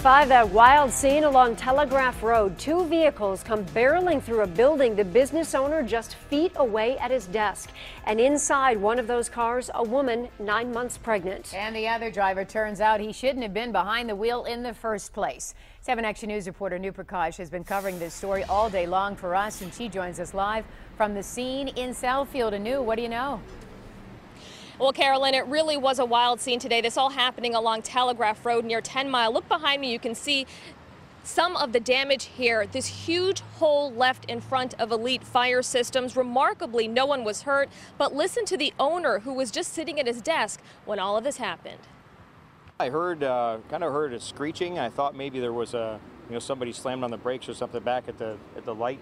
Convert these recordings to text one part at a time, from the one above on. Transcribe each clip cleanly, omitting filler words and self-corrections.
5, that wild scene along Telegraph Road. Two vehicles come barreling through a building. The business owner just feet away at his desk. And inside one of those cars, a woman 9 months pregnant. And the other driver, turns out he shouldn't have been behind the wheel in the first place. 7 Action News reporter Anu Prakash has been covering this story all day long for us, and she joins us live from the scene in Southfield. Anu, what do you know? Well, Carolyn, it really was a wild scene today. This all happening along Telegraph Road near 10 Mile. Look behind me. You can see some of the damage here. This huge hole left in front of Elite Fire Systems. Remarkably, no one was hurt. But listen to the owner, who was just sitting at his desk when all of this happened. I heard, kind of heard a screeching. I thought maybe there was somebody slammed on the brakes or something back at the light.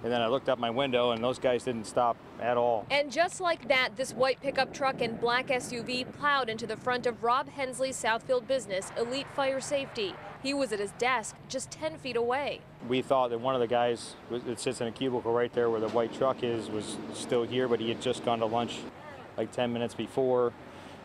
And then I looked out my window, and those guys didn't stop at all. And just like that, this white pickup truck and black SUV plowed into the front of Rob Hensley's Southfield business, Elite Fire Safety. He was at his desk just 10 feet away. We thought that one of the guys that sits in a cubicle right there where the white truck is was still here, but he had just gone to lunch like 10 minutes before.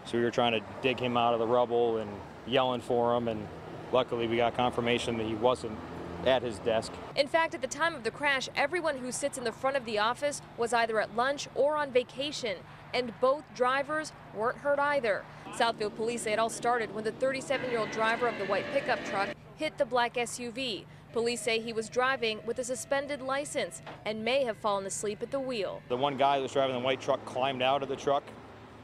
So we were trying to dig him out of the rubble and yelling for him, and luckily we got confirmation that he wasn't at his desk. In fact, at the time of the crash, everyone who sits in the front of the office was either at lunch or on vacation, and both drivers weren't hurt either. Southfield police say it all started when the 37-year-old driver of the white pickup truck hit the black SUV. Police say he was driving with a suspended license and may have fallen asleep at the wheel. The one guy that was driving the white truck climbed out of the truck,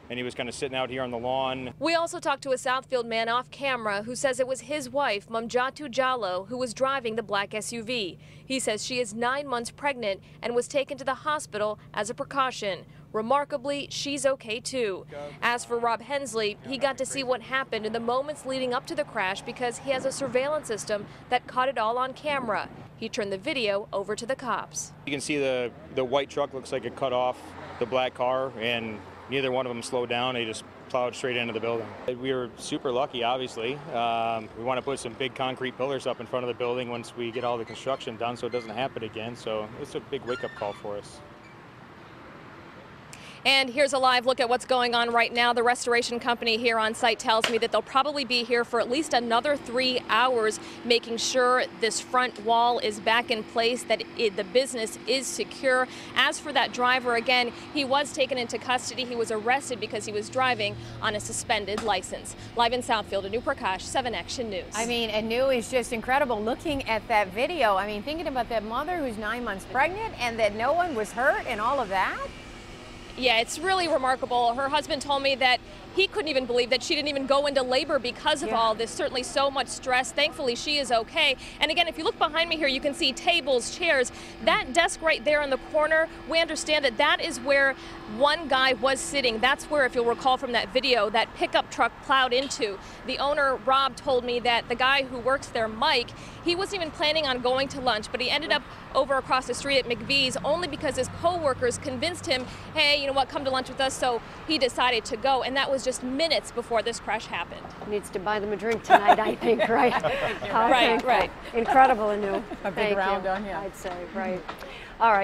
and he was kind of sitting out here on the lawn. We also talked to a Southfield man off camera who says it was his wife, Mamjatu Jallo, who was driving the black SUV. He says she is 9 months pregnant and was taken to the hospital as a precaution. Remarkably, she's okay too. As for Rob Hensley, he got to see what happened in the moments leading up to the crash because he has a surveillance system that caught it all on camera. He turned the video over to the cops. You can see the white truck looks like it cut off the black car, and neither one of them slowed down. They just plowed straight into the building. We were super lucky, obviously. We want to put some big concrete pillars up in front of the building once we get all the construction done so it doesn't happen again. So it's a big wake-up call for us. And here's a live look at what's going on right now. The restoration company here on site tells me that they'll probably be here for at least another 3 hours, making sure this front wall is back in place, that the business is secure. As for that driver, again, he was taken into custody. He was arrested because he was driving on a suspended license. Live in Southfield, Anu Prakash, 7 Action News. I mean, Anu is just incredible looking at that video. I mean, thinking about that mother who's 9 months pregnant and that no one was hurt and all of that. Yeah, it's really remarkable. Her husband told me that he couldn't even believe that she didn't even go into labor because of all this. Certainly so much stress. Thankfully, she is okay. And again, if you look behind me here, you can see tables, chairs. That desk right there in the corner, we understand that that is where one guy was sitting. That's where, if you'll recall from that video, that pickup truck plowed into. The owner, Rob, told me that the guy who works there, Mike, he wasn't even planning on going to lunch, but he ended up over across the street at McVee's only because his co-workers convinced him, hey, you know what, come to lunch with us. So he decided to go, and that was just minutes before this crash happened. Needs to buy them a drink tonight, I think, right? Right. Incredible, Anu. A big round on him. I'd say, right. All right.